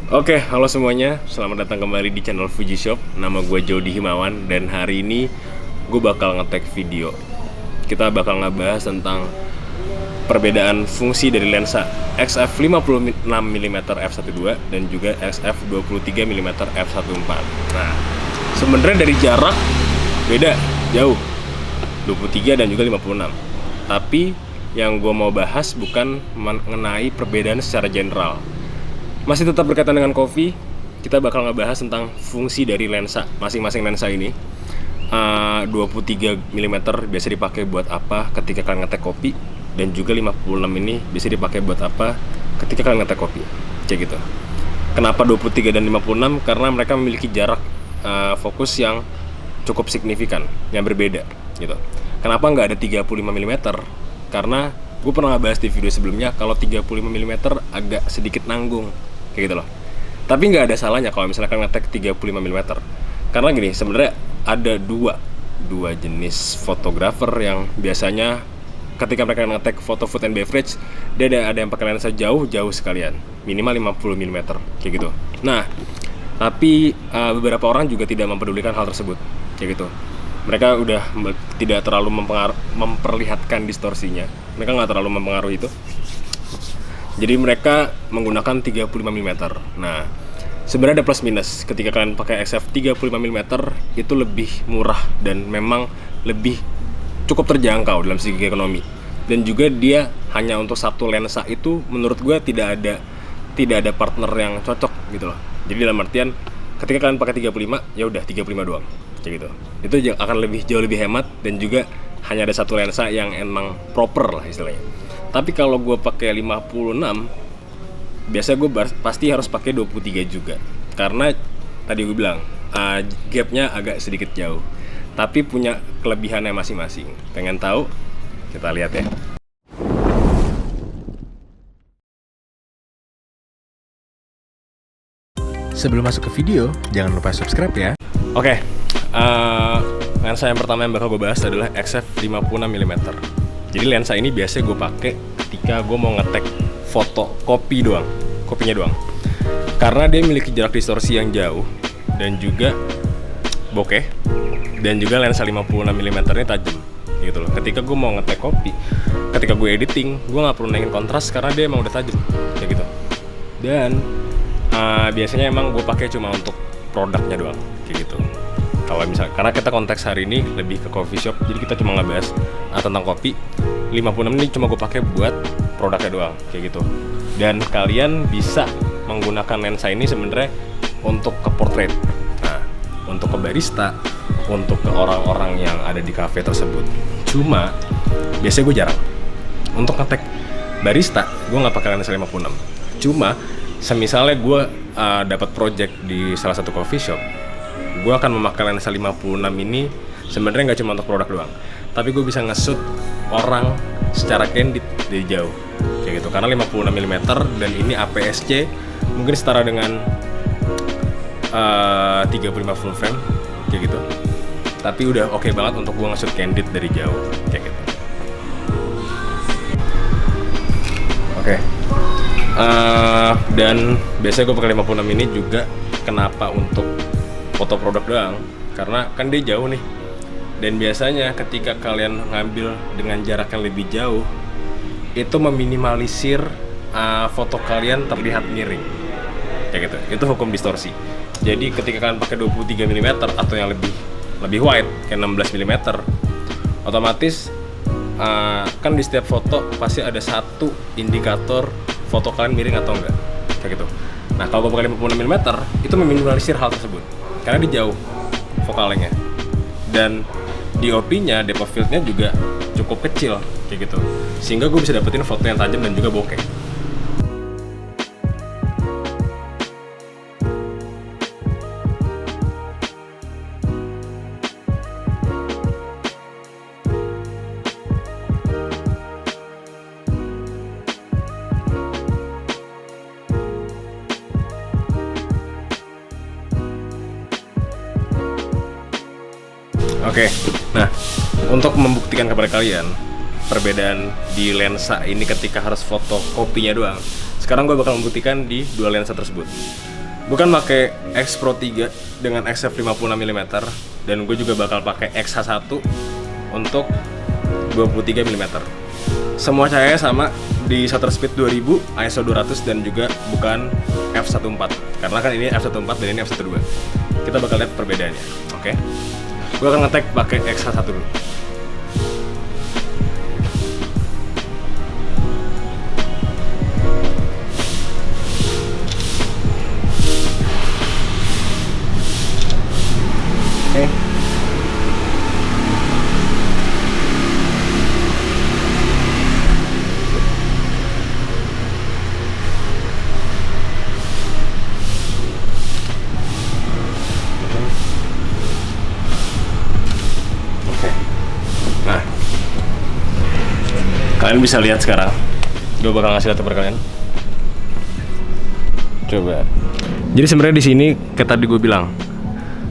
Oke, halo semuanya. Selamat datang kembali di channel Fuji Shop. Nama gue Jody Himawan dan hari ini gue bakal nge-tag video. Kita bakal ngebahas tentang perbedaan fungsi dari lensa XF 56mm f1.2 dan juga XF 23mm f1.4. Nah, sebenarnya dari jarak beda jauh, 23 dan juga 56. Tapi yang gue mau bahas bukan mengenai perbedaan secara general. Masih tetap berkaitan dengan kopi, kita bakal ngebahas tentang fungsi dari lensa. Masing-masing lensa ini 23mm biasa dipakai buat apa ketika kalian ngetek kopi, dan juga 56 ini bisa dipakai buat apa ketika kalian ngetek kopi. Kayak gitu. Kenapa 23 dan 56? Karena mereka memiliki jarak fokus yang cukup signifikan, yang berbeda gitu. Kenapa nggak ada 35mm? Karena gue pernah ngebahas di video sebelumnya kalau 35mm agak sedikit nanggung kayak gitu loh. Tapi nggak ada salahnya kalau misalnya kalian ngetek 35mm. Karena gini, sebenarnya ada dua jenis fotografer yang biasanya ketika mereka ngetek foto food and beverage, dia ada yang pakai lensa jauh sekalian, minimal 50mm kayak gitu. Nah, tapi beberapa orang juga tidak mempedulikan hal tersebut kayak gitu. Mereka udah tidak terlalu memperlihatkan distorsinya. Mereka nggak terlalu mempengaruhi itu. Jadi mereka menggunakan 35mm. Nah, sebenarnya ada plus minus. Ketika kalian pakai XF 35mm itu lebih murah dan memang lebih cukup terjangkau dalam segi ekonomi. Dan juga dia hanya untuk satu lensa itu menurut gue tidak ada partner yang cocok gitu loh. Jadi dalam artian ketika kalian pakai 35, ya udah 35 doang kayak gitu. Itu akan jauh lebih hemat dan juga hanya ada satu lensa yang emang proper lah istilahnya. Tapi kalau gue pakai 56, biasa gue pasti harus pakai 23 juga. Karena tadi gue bilang gapnya agak sedikit jauh, tapi punya kelebihannya masing-masing. Pengen tahu? Kita lihat ya. Sebelum masuk ke video, jangan lupa subscribe ya. Oke, lensa yang pertama yang bakal gue bahas adalah XF 56mm. Jadi lensa ini biasanya gue pakai ketika gue mau ngetek foto kopinya doang. Karena dia memiliki jarak distorsi yang jauh dan juga bokeh, dan juga lensa 56mm ini tajam gitu loh. Ketika gue mau ngetek kopi, ketika gue editing, gue nggak perlu naikin kontras karena dia emang udah tajam kayak gitu. Dan biasanya emang gue pakai cuma untuk produknya doang kayak gitu. Kalau misalnya, karena kita konteks hari ini lebih ke coffee shop, jadi kita cuma ngebahas tentang kopi. 56 ini cuma gue pakai buat produknya doang kayak gitu. Dan kalian bisa menggunakan lensa ini sebenarnya untuk ke portrait, nah, untuk ke barista, untuk ke orang-orang yang ada di cafe tersebut. Cuma biasanya gue jarang untuk ngetek barista, gue nggak pakai lensa 56. Cuma semisalnya gue dapat project di salah satu coffee shop, gue akan memakai lensa 56 ini sebenarnya nggak cuma untuk produk doang, tapi gue bisa nge-shoot orang secara candid dari jauh kayak gitu. Karena 56mm dan ini APS-C mungkin setara dengan 35 full frame kayak gitu. Tapi udah oke banget untuk gue nge-shoot candid dari jauh kayak gitu. Oke. Dan biasanya gue pakai 56 ini juga kenapa untuk foto produk doang, karena kan dia jauh nih. Dan biasanya ketika kalian ngambil dengan jarak yang lebih jauh, itu meminimalisir foto kalian terlihat miring kayak gitu. Itu hukum distorsi. Jadi ketika kalian pakai 23mm atau yang lebih wide kayak 16mm, otomatis kan di setiap foto pasti ada satu indikator foto kalian miring atau enggak kayak gitu. Nah, kalau gue pakai 56mm itu meminimalisir hal tersebut karena dia jauh fokalnya, dan DOP-nya, depth of field-nya juga cukup kecil kayak gitu, sehingga gue bisa dapetin foto yang tajam dan juga bokeh. Oke, nah untuk membuktikan kepada kalian perbedaan di lensa ini ketika harus foto kopinya doang, sekarang gue bakal membuktikan di dua lensa tersebut. Bukan pakai X Pro 3 dengan XF 56 mm, dan gue juga bakal pakai XH1 untuk 23 mm. Semua cahaya sama di shutter speed 2000, ISO 200, dan juga bukan f1.4. Karena kan ini f1.4 dan ini f1.2. Kita bakal lihat perbedaannya. Oke. Gue akan nge-tag pakai XH1 dulu. Kalian bisa lihat sekarang. Gue bakal ngasih lihat ke kalian. Coba. Jadi sebenarnya di sini kayak tadi gue bilang,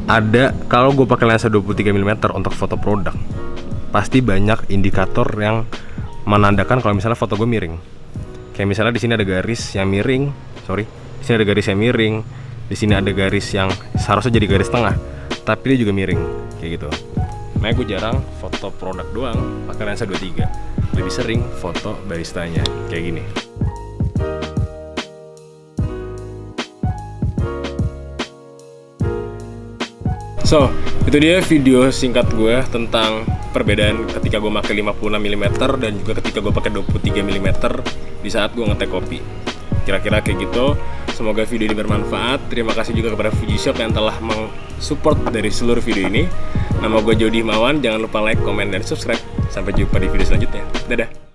ada kalau gue pakai lensa 23 mm untuk foto produk, pasti banyak indikator yang menandakan kalau misalnya foto gue miring. Kayak misalnya di sini ada garis yang miring, di sini ada garis yang miring, di sini ada garis yang seharusnya jadi garis tengah, tapi dia juga miring, kayak gitu. Makanya gue jarang foto produk doang pakai lensa 23. Lebih sering foto baristanya kayak gini. So, itu dia video singkat gue tentang perbedaan ketika gue pakai 56 mm dan juga ketika gue pakai 23 mm di saat gue ngetek kopi. Kira-kira kayak gitu. Semoga video ini bermanfaat. Terima kasih juga kepada Fujishop yang telah mensupport dari seluruh video ini. Nama gue Jody Himawan. Jangan lupa like, komen, dan subscribe. Sampai jumpa di video selanjutnya. Dadah.